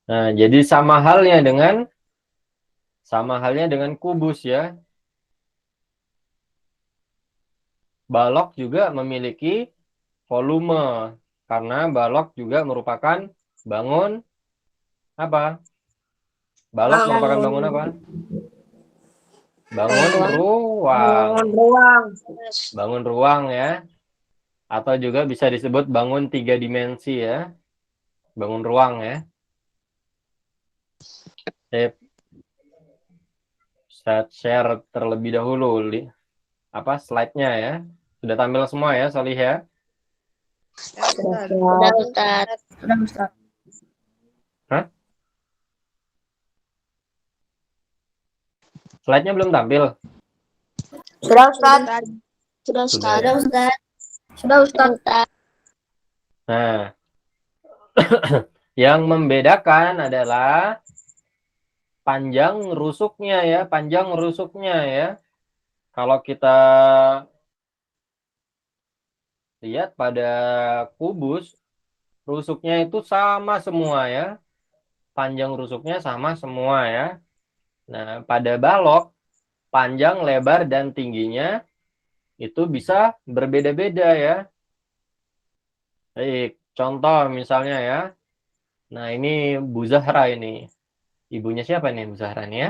Nah, jadi sama halnya dengan kubus ya. Balok juga memiliki volume karena balok juga merupakan bangun apa? Balok merupakan Bangun bangun apa? Bangun ruang. bangun ruang. Bangun ruang ya. Atau juga bisa disebut bangun 3 dimensi ya. Bangun ruang ya. Saya share terlebih dahulu slide-nya ya. Sudah tampil semua ya, Solih ya? Sudah, Ustaz. Sudah, Ustaz. Hah? Slide-nya belum tampil? Sudah, Ustaz. Sudah, Sudah Ustaz. ya. Sudah, Ustaz. Sudah, Ustaz. Nah, yang membedakan adalah panjang rusuknya ya, panjang rusuknya ya. Kalau kita lihat pada kubus, rusuknya itu sama semua ya. Panjang rusuknya sama semua ya. Nah, pada balok, panjang, lebar, dan tingginya itu bisa berbeda-beda ya. Baik, contoh misalnya ya. Nah, ini Bu Zahra ini. Ibunya siapa nih Bu Zahra nih ya?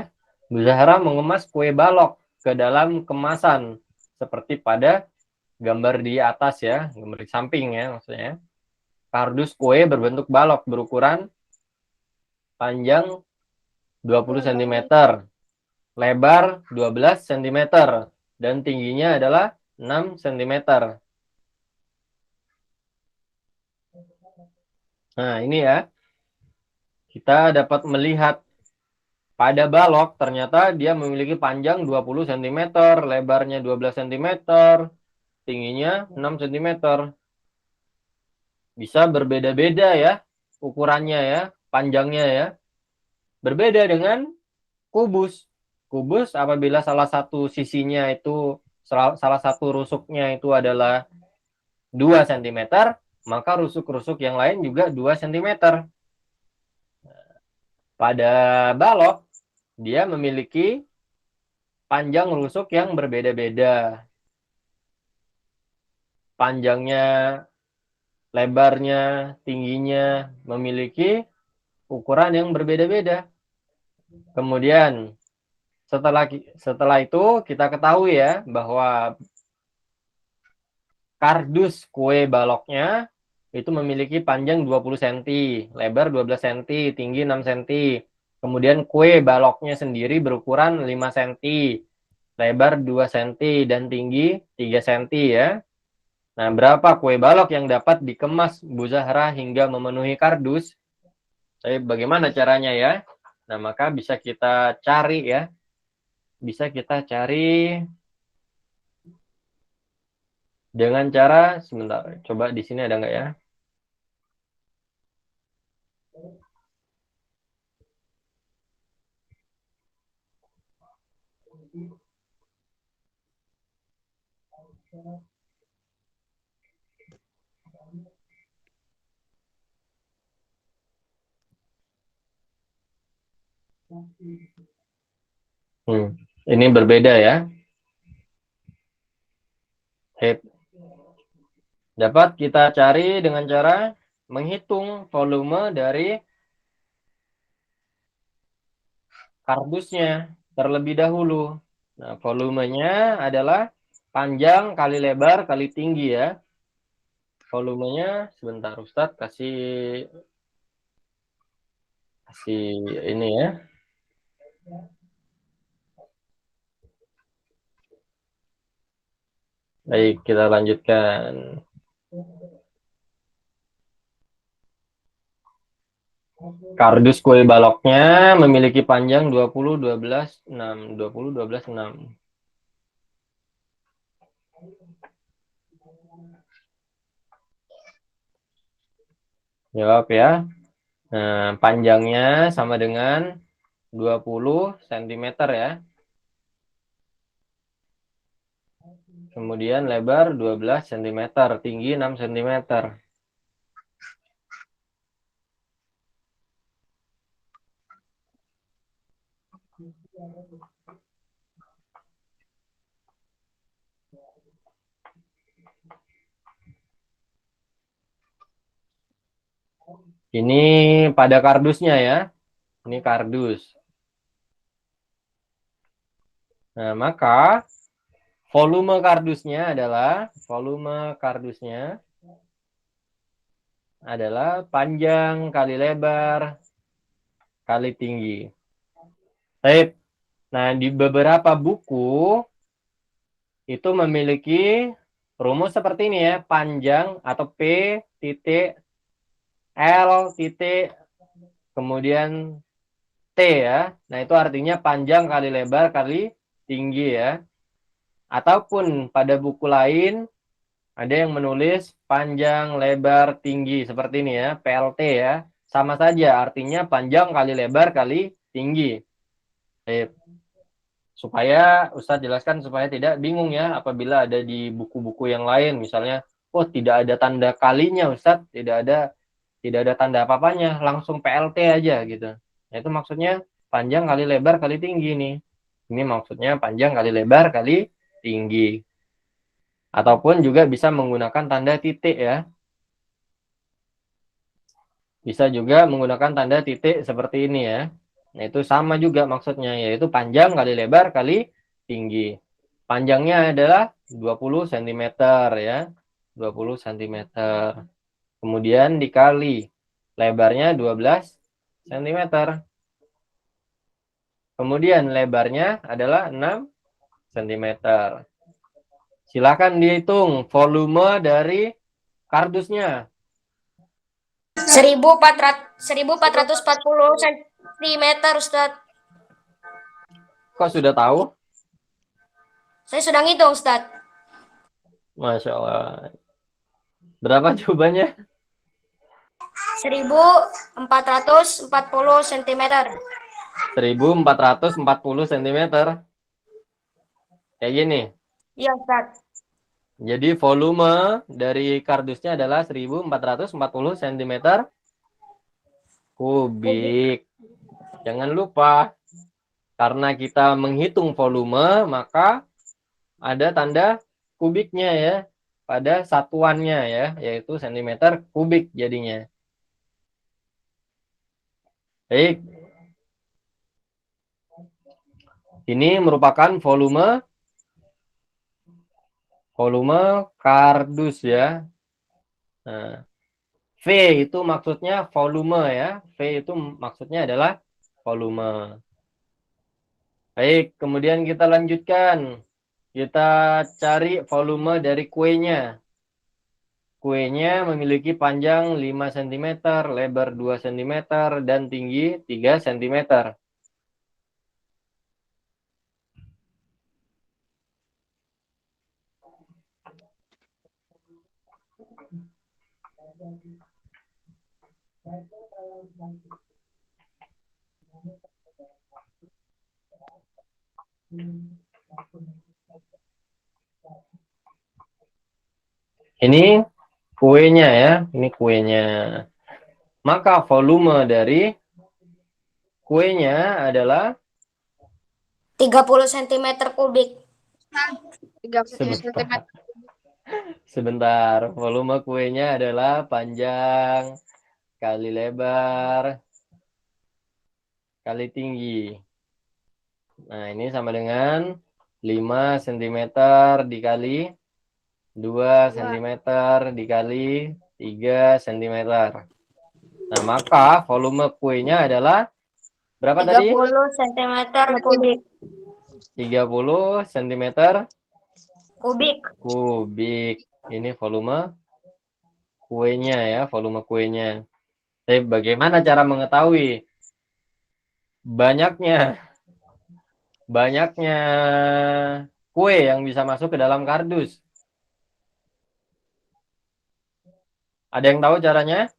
Bu Zahra mengemas kue balok ke dalam kemasan seperti pada gambar di atas ya, gambar di samping ya maksudnya. Kardus kue berbentuk balok berukuran panjang 20 cm, lebar 12 cm, dan tingginya adalah 6 cm. Nah, ini ya, kita dapat melihat pada balok ternyata dia memiliki panjang 20 cm, lebarnya 12 cm, tingginya 6 cm. Bisa berbeda-beda ya ukurannya ya, panjangnya ya. Berbeda dengan kubus. Kubus apabila salah satu sisinya itu salah satu rusuknya itu adalah 2 cm, maka rusuk-rusuk yang lain juga 2 cm. Pada balok dia memiliki panjang rusuk yang berbeda-beda. Panjangnya, lebarnya, tingginya memiliki ukuran yang berbeda-beda. Kemudian setelah itu kita ketahui ya bahwa kardus kue baloknya itu memiliki panjang 20 cm, lebar 12 cm, tinggi 6 cm. Kemudian kue baloknya sendiri berukuran 5 cm, lebar 2 cm, dan tinggi 3 cm ya. Nah, berapa kue balok yang dapat dikemas Bu Zahra hingga memenuhi kardus? Bagaimana caranya ya? Nah, maka bisa kita cari ya. Bisa kita cari dengan cara, sebentar, coba di sini ada nggak ya? Ini berbeda ya. Dapat kita cari dengan cara menghitung volume dari kardusnya terlebih dahulu. Nah, volumenya adalah panjang kali lebar kali tinggi ya. Volumenya, sebentar Ustadz, kasih ini ya. Baik, kita lanjutkan. Kardus kue baloknya memiliki panjang 20, 12, 6. 20, 12, 6. Jawab ya. Nah, panjangnya sama dengan 20 cm ya. Kemudian lebar 12 cm, tinggi 6 cm. Ini pada kardusnya ya. Ini kardus. Nah, maka volume kardusnya adalah panjang kali lebar kali tinggi. Baik. Nah, di beberapa buku itu memiliki rumus seperti ini ya, panjang atau P titik L titik kemudian T ya. Nah, itu artinya panjang kali lebar kali tinggi ya. Ataupun pada buku lain ada yang menulis panjang lebar tinggi seperti ini ya, PLT ya. Sama saja artinya panjang kali lebar kali tinggi. Baik. Supaya Ustadz jelaskan supaya tidak bingung ya apabila ada di buku-buku yang lain misalnya, oh tidak ada tanda kalinya Ustadz, tidak ada tanda apa-apanya, langsung PLT aja gitu. Nah, itu maksudnya panjang kali lebar kali tinggi nih. Ini maksudnya panjang kali lebar kali tinggi. Ataupun juga bisa menggunakan tanda titik ya. Bisa juga menggunakan tanda titik seperti ini ya. Nah, itu sama juga maksudnya, yaitu panjang kali lebar kali tinggi. Panjangnya adalah 20 cm ya. 20 cm. Kemudian dikali lebarnya 12 cm. Kemudian lebarnya adalah 6 cm. Silakan dihitung volume dari kardusnya. 1440 cm, Ustadz. Kok sudah tahu? Saya sudah ngitung, Ustadz. Masya Allah. Berapa jawabannya? 1440 cm. 1440 cm. Kayak gini. Iya, Ustadz. Jadi volume dari kardusnya adalah 1440 cm kubik. Jangan lupa, karena kita menghitung volume, maka ada tanda kubiknya ya, pada satuannya ya, yaitu cm kubik jadinya. Baik. Ini merupakan volume kardus ya. Nah, V itu maksudnya volume ya. V itu maksudnya adalah volume. Baik, kemudian kita lanjutkan. Kita cari volume dari kuenya. Kuenya memiliki panjang 5 cm, lebar 2 cm, dan tinggi 3 cm. Ini kuenya ya, ini kuenya. Maka volume dari kuenya adalah 30 cm kubik. 30 cm. sebentar, volume kuenya adalah panjang kali lebar kali tinggi. Nah, ini sama dengan 5 cm dikali 2 cm dikali 3 cm. Nah, maka volume kuenya adalah berapa tadi? 30 cm kubik. 30 cm Kubik. kubik. Ini volume kuenya ya, volume kuenya. Tapi bagaimana cara mengetahui banyaknya kue yang bisa masuk ke dalam kardus? Ada yang tahu caranya?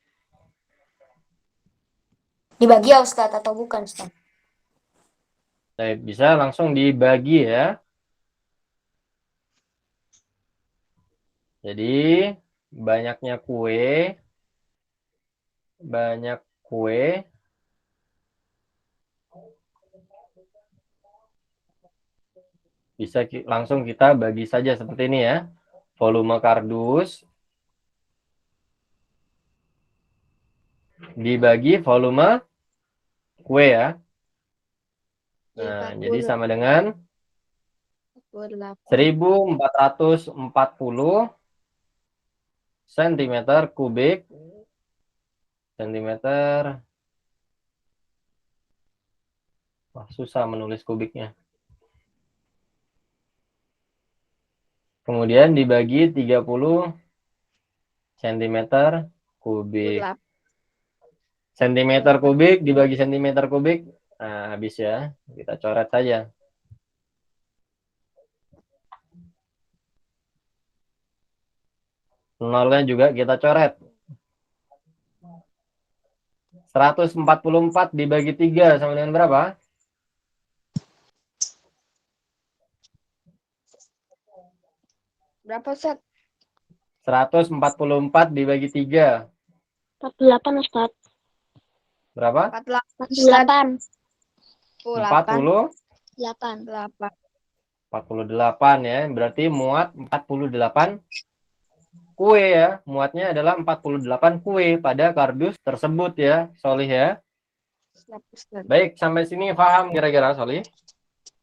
Dibagi ya, Ustadz, atau bukan, Ustadz? Bisa langsung dibagi ya. Jadi banyaknya banyak kue Bisa langsung kita bagi saja seperti ini ya. Volume kardus dibagi volume kue ya. Nah, jadi sama dengan 1440 cm kubik. Sentimeter. Wah, susah menulis kubiknya. Kemudian dibagi 30 cm kubik. Sentimeter kubik dibagi sentimeter kubik. Nah, habis ya. Kita coret saja. Nolnya juga kita coret. 144 dibagi 3 sama dengan berapa? Berapa, Ustaz? 144 dibagi 3. 48, Ustaz. Berapa? 48. 48 ya. Berarti muat 48 kue ya. Muatnya adalah 48 kue pada kardus tersebut ya, Solih ya. Baik, sampai sini paham kira-kira, Solih?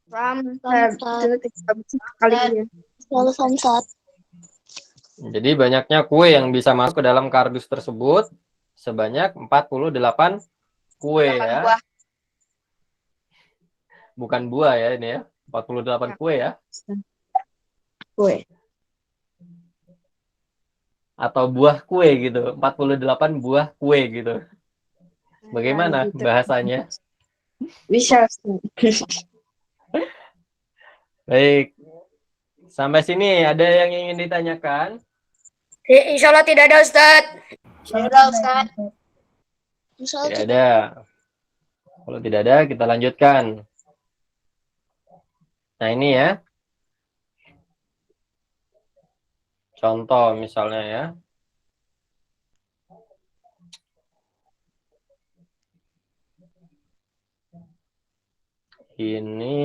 Paham, kali Jadi banyaknya kue yang bisa masuk ke dalam kardus tersebut sebanyak 48 kue ya. buah. Bukan buah ya ini ya. 48 kue ya. Kue. Atau buah kue gitu. 48 buah kue gitu. Bagaimana Gitu. bahasanya? Bisa. Baik. Sampai sini ada yang ingin ditanyakan? Insya Allah tidak ada, Ustaz. Tidak ada. Kalau tidak ada, kita lanjutkan. Nah, ini ya. Contoh misalnya ya. Ini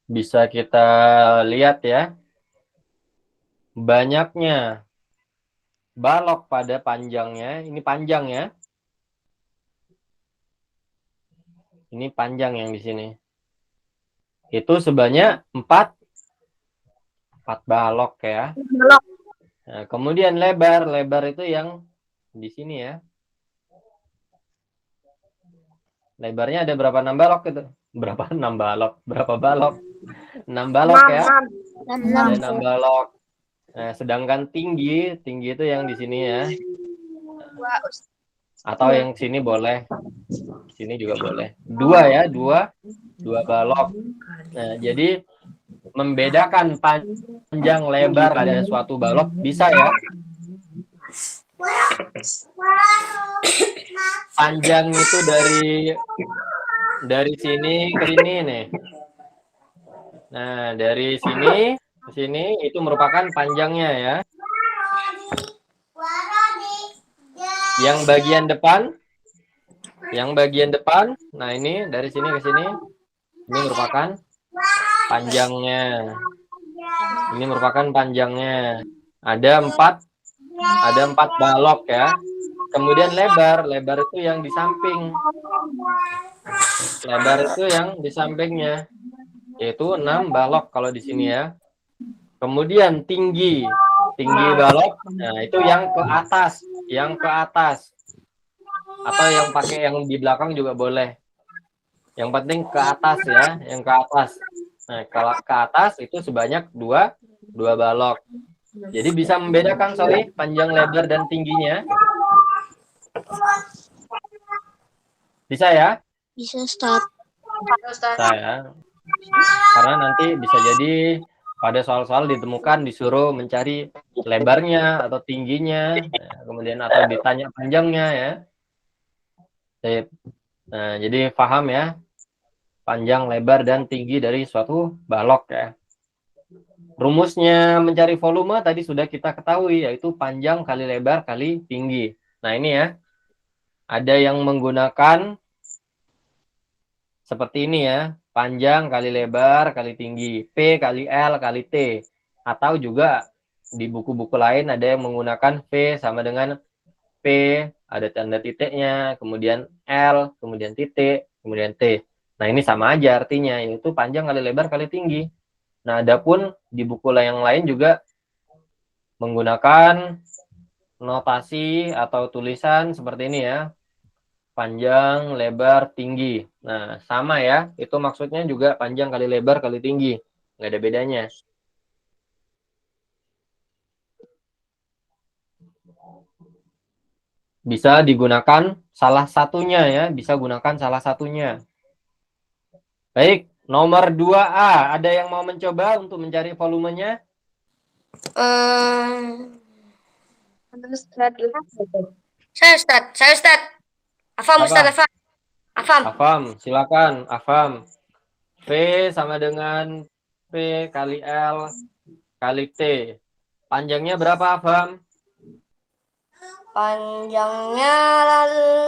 bisa kita lihat ya. Banyaknya balok pada panjangnya. Ini panjang ya. Ini panjang yang di sini. Itu sebanyak 4 balok ya. Nah, kemudian lebar itu yang di sini ya. Lebarnya ada berapa? 6 balok itu? Berapa? 6 balok. Berapa balok? 6 balok ya. Ada 6 balok. Nah, sedangkan tinggi itu yang di sini ya. Atau yang sini boleh. Sini juga boleh. 2 ya, 2 balok. Nah, jadi membedakan panjang lebar pada suatu balok bisa ya. Panjang itu dari sini ke sini nih. Nah, dari sini ke sini itu merupakan panjangnya ya. Yang bagian depan, nah ini dari sini ke sini, ini merupakan panjangnya. Ini merupakan panjangnya. Ada 4 balok ya. Kemudian lebar itu yang di samping. Lebar itu yang di sampingnya. Yaitu 6 balok kalau di sini ya. Kemudian tinggi balok, nah itu yang ke atas. Atau yang pakai yang di belakang juga boleh. Yang penting ke atas ya, yang ke atas. Nah, kalau ke atas itu sebanyak 2 balok. Jadi bisa membedakan sorry panjang, lebar dan tingginya. Bisa ya? Bisa, Ustaz. Bisa ya. Karena nanti bisa jadi pada soal-soal ditemukan disuruh mencari lebarnya atau tingginya, kemudian atau ditanya panjangnya ya. Nah, jadi paham ya panjang, lebar dan tinggi dari suatu balok ya. Rumusnya mencari volume tadi sudah kita ketahui, yaitu panjang kali lebar kali tinggi. Nah, ini ya. Ada yang menggunakan seperti ini ya. Panjang kali lebar kali tinggi. P kali L kali T. Atau juga di buku-buku lain ada yang menggunakan V sama dengan P, ada tanda titiknya, kemudian L, kemudian titik, kemudian T. Nah, ini sama aja artinya, yaitu panjang kali lebar kali tinggi. Nah, adapun di buku yang lain juga menggunakan notasi atau tulisan seperti ini ya. Panjang, lebar, tinggi. Nah, sama ya. Itu maksudnya juga panjang kali lebar kali tinggi. Nggak ada bedanya. Bisa digunakan salah satunya ya. Bisa gunakan salah satunya. Baik, nomor 2A. Ada yang mau mencoba untuk mencari volumenya? Saya Ustad. Afam Ustad, Apa? Afam. Afam. Afam, silakan. Afam. V sama dengan P kali L kali T. Panjangnya berapa, Afam? Panjangnya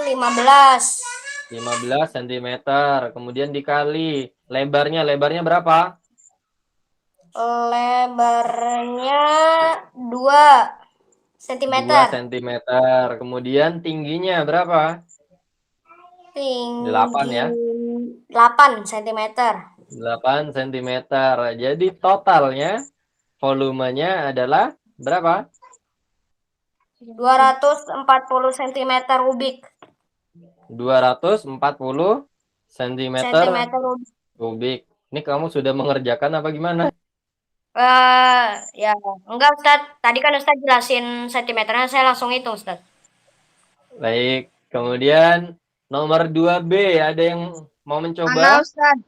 15. 15 cm. Kemudian dikali lebarnya berapa? Lebarnya 2 cm. 2 cm. Kemudian tingginya berapa? Tinggi 8 ya. 8 cm. 8 cm. Jadi totalnya volumenya adalah berapa? 240 cm kubik. 240 cm Kubik. kubik. Ini kamu sudah mengerjakan apa gimana? Ya, enggak Ustaz. Tadi kan Ustaz jelasin sentimeternya, saya langsung hitung Ustaz. Baik. Kemudian nomor 2B, ada yang mau mencoba? Mana Ustaz?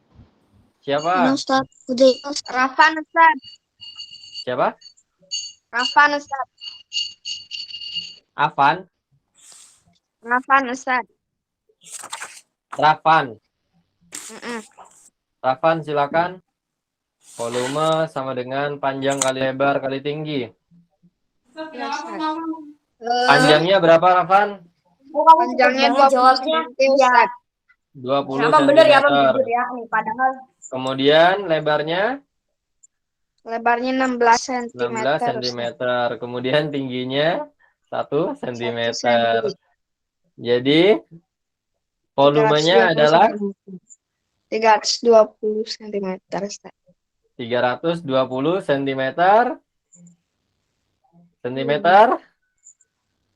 Siapa? Ustaz? Udah. Rafan Ustaz. Siapa? Rafan Ustaz. Afan? Rafan Ustaz. Rafan. Mm-mm. Rafan, silakan. Volume sama dengan panjang kali lebar kali tinggi. Ya, Ustaz. Panjangnya berapa, Rafan? Panjangnya 20 jawabnya cm Ustaz. 20 Sama bener ya, Bang, cm. jujur ya. Nih, padahal Kemudian lebarnya Lebarnya 16 cm. 16 cm. Kemudian tingginya 1 cm. Jadi volumenya adalah 320 cm Ustaz. 320 cm.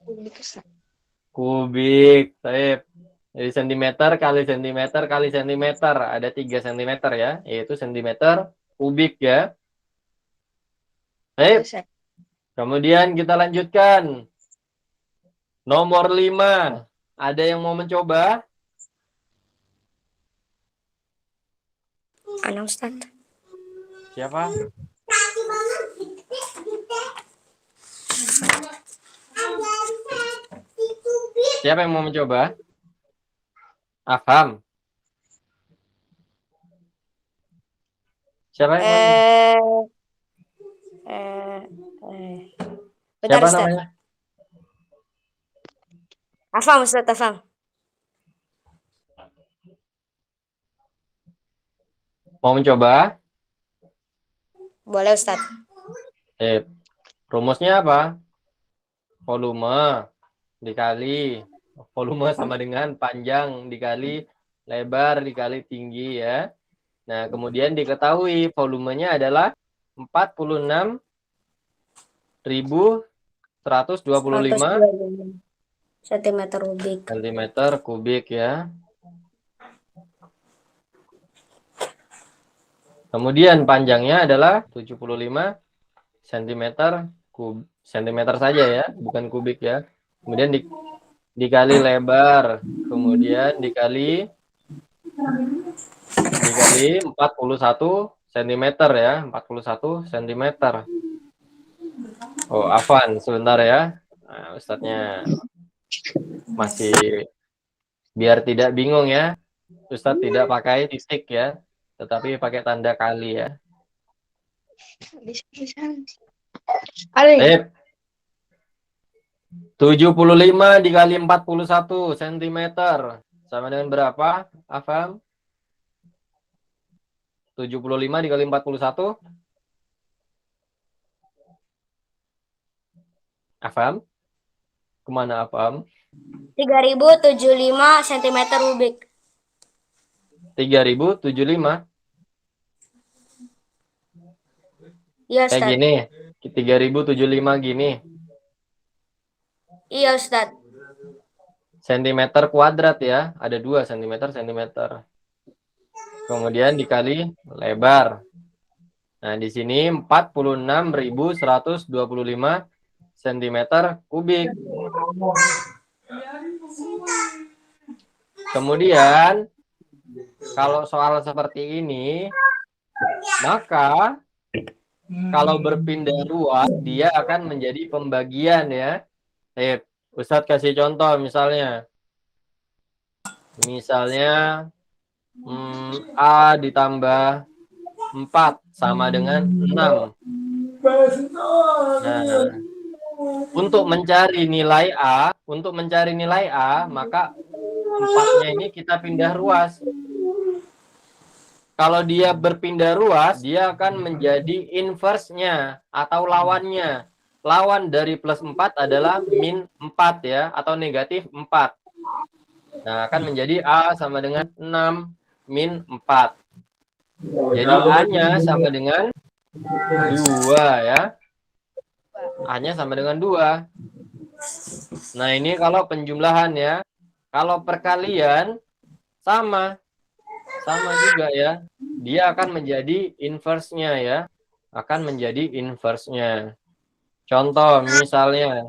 Kubik Ustaz. Kubik. Baik. Jadi centimeter kali centimeter kali centimeter. Ada 3 cm ya, yaitu centimeter kubik ya. Baik. Ustaz. Kemudian kita lanjutkan. Nomor 5. Ada yang mau mencoba? Ana Ustaz. Siapa? Siapa yang mau mencoba? Afham. Siapa yang mau? Bentar Siapa Ustaz. namanya? Afam Ustaz, Afam. Mau mencoba? Boleh Ustaz. Rumusnya apa? Volume dikali volume sama dengan panjang dikali lebar dikali tinggi ya. Nah, kemudian diketahui volumenya adalah 46.125 cm kubik. cm kubik ya. Kemudian panjangnya adalah 75 cm cm saja ya, bukan kubik ya. Kemudian dikali lebar, kemudian dikali 41 cm ya, 41 cm. Oh, Afwan, sebentar ya. Nah, Ustadznya masih biar tidak bingung ya. Ustadz tidak pakai titik ya, tetapi pakai tanda kali ya. Baik. 75 dikali 41 cm. Sama dengan berapa, Afam? 75 dikali 41. Afam? Kemana Afam? 3075 cm kubik. 3075. Iya, Kayak Ustaz. gini. 3075 gini. Iya, Ustaz. Sentimeter kuadrat ya. Ada 2 sentimeter. Kemudian dikali lebar. Nah, di sini 46.125 cm kubik. Kemudian, kalau soal seperti ini, maka kalau berpindah ruas, dia akan menjadi pembagian ya. Ustadz kasih contoh misalnya. A ditambah 4 sama dengan 6. Nah, untuk mencari nilai A, maka 4-nya ini kita pindah ruas. Kalau dia berpindah ruas, dia akan menjadi inverse-nya atau lawannya. Lawan dari plus 4 adalah min 4 ya, atau negatif 4. Nah, akan menjadi A sama dengan 6 min 4. Jadi A-nya sama dengan 2 ya. A-nya sama dengan 2. Nah, ini kalau penjumlahan ya. Kalau perkalian, sama juga ya. Dia akan menjadi inverse-nya ya. Akan menjadi inverse-nya. Contoh misalnya.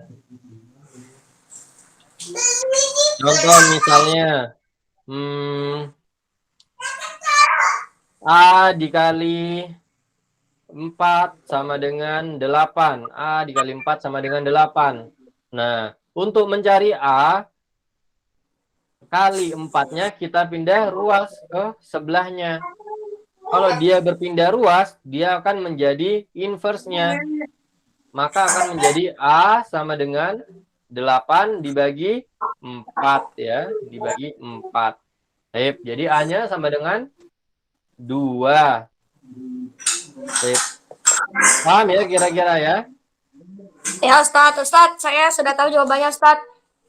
A dikali 4 sama dengan 8. A dikali 4 sama dengan 8. Nah, untuk mencari A, kali 4-nya kita pindah ruas ke sebelahnya. Kalau dia berpindah ruas, dia akan menjadi inverse-nya. Maka akan menjadi A sama dengan 8 dibagi 4 ya. Dibagi 4. Jadi A-nya sama dengan 2. Paham ya kira-kira ya? Ya, Ustaz. Ustaz, saya sudah tahu jawabannya, Ustaz.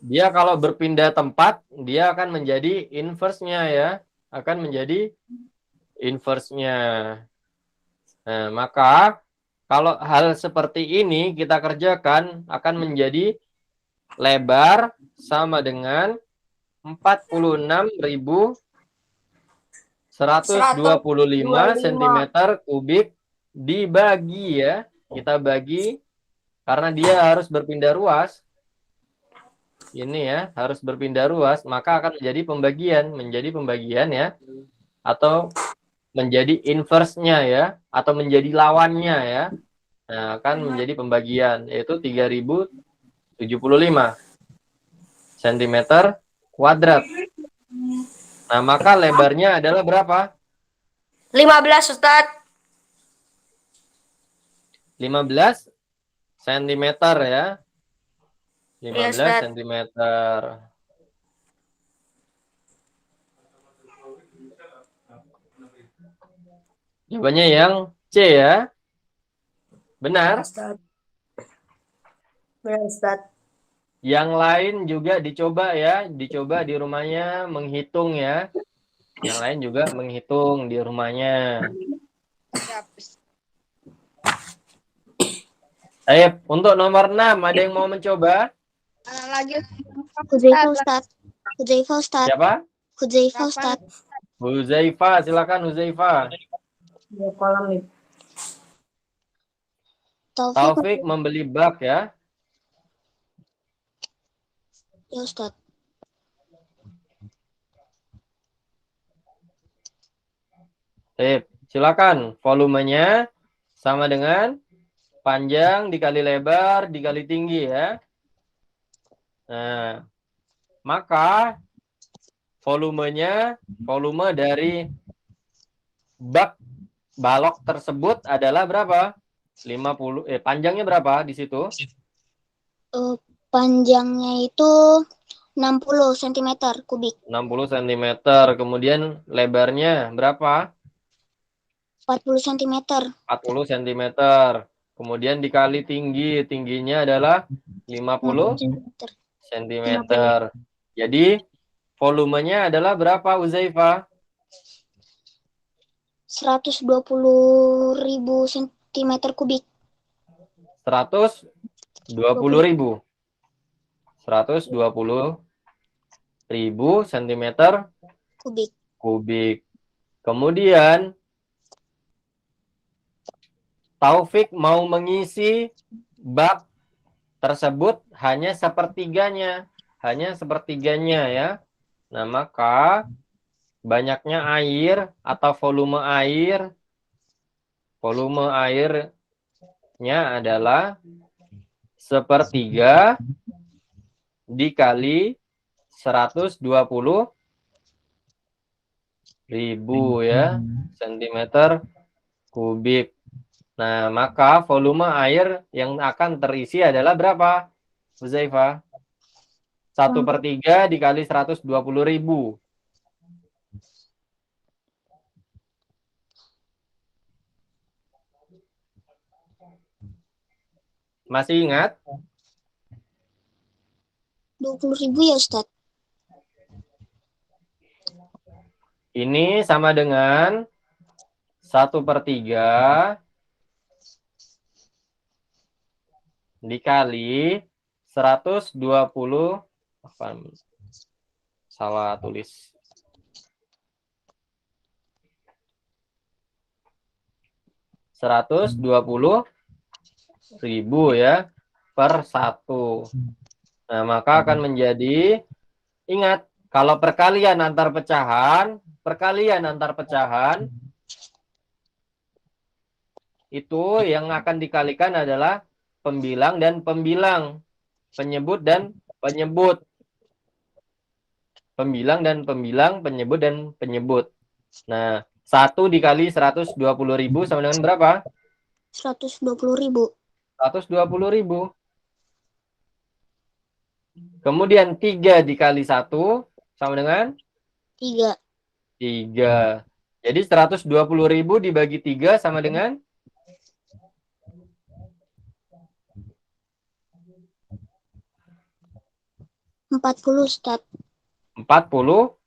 Dia kalau berpindah tempat, dia akan menjadi inverse-nya ya. Akan menjadi inverse-nya. Nah, maka kalau hal seperti ini kita kerjakan akan menjadi lebar sama dengan 46.125 cm kubik dibagi ya. Kita bagi karena dia harus berpindah ruas. Ini ya, harus berpindah ruas, maka akan menjadi pembagian ya. Atau menjadi inverse-nya ya, atau menjadi lawannya ya. Nah, akan menjadi pembagian, yaitu 3075 cm kuadrat. Nah, maka lebarnya adalah berapa? 15, Ustaz. 15 cm ya. 15 Ustaz. cm. Jawabannya yang C ya. Benar? Benar, Ustaz. Yang lain juga dicoba ya. Dicoba di rumahnya menghitung ya. Yang lain juga menghitung di rumahnya. Untuk nomor 6, ada yang mau mencoba? Lagi. Hudzaifah Ustaz. Hudzaifah Ustaz. Siapa? Hudzaifah Ustaz. Hudzaifah, silakan Hudzaifah. Taufik membeli bak ya. Ya Ustaz. Silakan. Volumenya sama dengan panjang dikali lebar dikali tinggi ya. Nah, maka volume dari bak balok tersebut adalah berapa? 50. Panjangnya berapa di situ? Panjangnya itu 60 cm kubik. 60 cm. Kemudian lebarnya berapa? 40 cm. 40 cm. Kemudian dikali tinggi, tingginya adalah 50 cm. Jadi volumenya adalah berapa, Uzaifah? 120.000 cm kubik. 120.000. 120.000 cm Kubik. kubik. Kemudian Taufik mau mengisi bak tersebut hanya sepertiganya ya. Nah, maka banyaknya air atau volume airnya adalah sepertiga dikali 120.000 ya cm kubik. Nah, maka volume air yang akan terisi adalah berapa, Huzaifah? 1/3 dikali 120.000. Masih ingat? 20.000 ya, Ustadz. Ini sama dengan 1/3 dikali 120. Salah tulis. 120.000 ya per 1. Nah, maka akan menjadi, ingat, kalau perkalian antar pecahan itu yang akan dikalikan adalah pembilang dan pembilang, penyebut dan penyebut. Pembilang dan pembilang, penyebut dan penyebut. Nah, 1 dikali 120.000 sama dengan berapa? 120.000. 120.000. Kemudian 3 dikali 1 sama dengan 3. 3. Jadi 120.000 dibagi 3 sama dengan 40, Ustadz. 40.000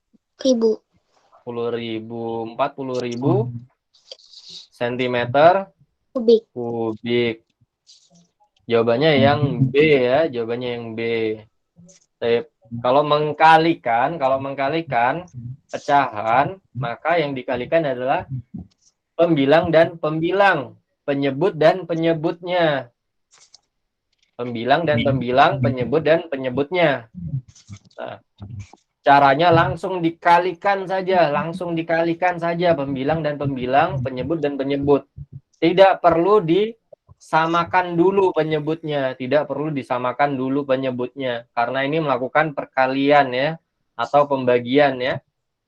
cm Kubik. kubik. Jawabannya yang B ya, jawabannya yang B. Kalau mengkalikan pecahan, maka yang dikalikan adalah pembilang dan pembilang, penyebut dan penyebutnya. Pembilang dan pembilang, penyebut dan penyebutnya. Nah, caranya langsung dikalikan saja pembilang dan pembilang, penyebut dan penyebut. Tidak perlu disamakan dulu penyebutnya, karena ini melakukan perkalian ya atau pembagian ya.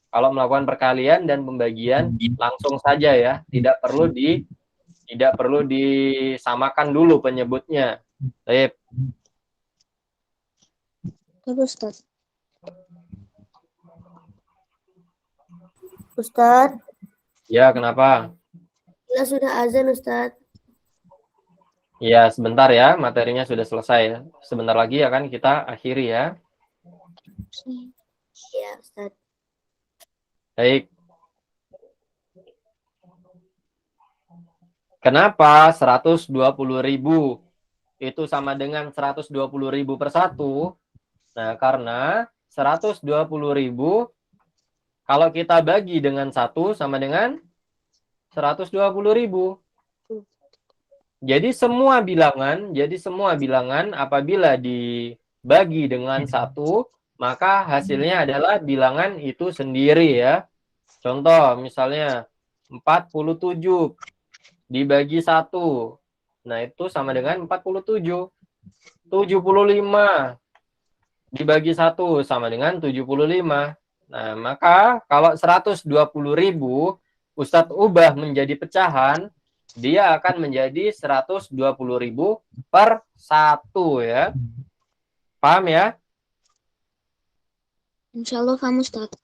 Kalau melakukan perkalian dan pembagian langsung saja ya, tidak perlu disamakan dulu penyebutnya. Baik. Ustadz. Ustadz, Ya, kenapa? kita sudah azan, Ustadz. Ya, sebentar ya, materinya sudah selesai. Sebentar lagi akan kita akhiri ya. Iya, Ustadz. Baik. Kenapa 120.000 itu sama dengan 120.000 per 1? Nah, karena 120.000 kalau kita bagi dengan 1 sama dengan 120.000. Jadi semua bilangan apabila dibagi dengan 1, maka hasilnya adalah bilangan itu sendiri ya. Contoh misalnya 47 dibagi 1. Nah, itu sama dengan 47. 75 dibagi 1 sama dengan 75. Nah, maka kalau 120.000 Ustadz ubah menjadi pecahan, dia akan menjadi 120.000 per 1 ya. Paham ya? Insya Allah paham, Ustadz.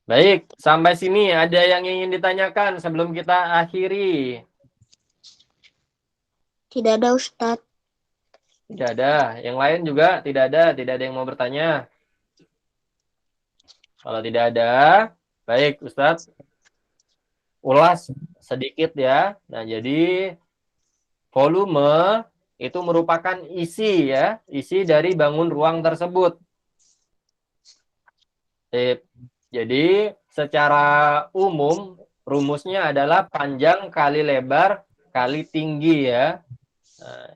Baik, sampai sini ada yang ingin ditanyakan sebelum kita akhiri? Tidak ada Ustadz. Tidak ada. Yang lain juga tidak ada yang mau bertanya. Kalau tidak ada, baik Ustadz. Ulas sedikit ya. Nah, jadi volume itu merupakan isi ya, isi dari bangun ruang tersebut. Jadi secara umum rumusnya adalah panjang kali lebar kali tinggi ya. Nah,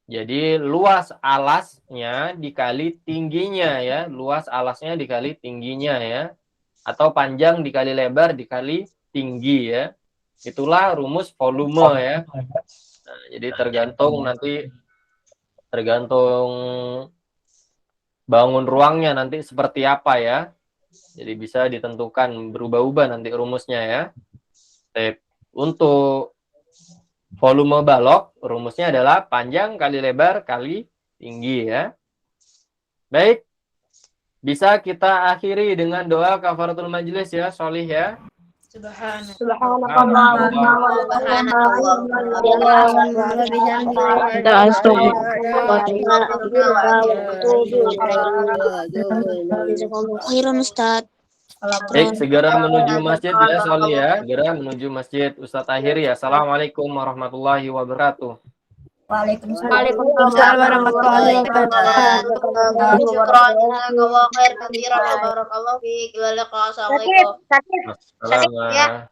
jadi luas alasnya dikali tingginya ya, luas alasnya dikali tingginya ya, atau panjang dikali lebar dikali tinggi ya. Itulah rumus volume ya. Nah, jadi tergantung bangun ruangnya nanti seperti apa ya. Jadi bisa ditentukan berubah-ubah nanti rumusnya ya. Untuk volume balok rumusnya adalah panjang kali lebar kali tinggi ya. Baik. Bisa kita akhiri dengan doa kafaratul majelis ya, Sholih ya. Khairan Ustadz. Baik, segera menuju masjid ya, Sholih ya. Segera menuju masjid. Ustadz akhiri ya. Assalamualaikum warahmatullahi wabarakatuh. Waalaikumsalam warahmatullahi wabarakatuh. Syukran, jazakallahu khair katsiran wa barakallahu fiik. Wa liqa. Assalamualaikum. Sakit. Assalamualaikum.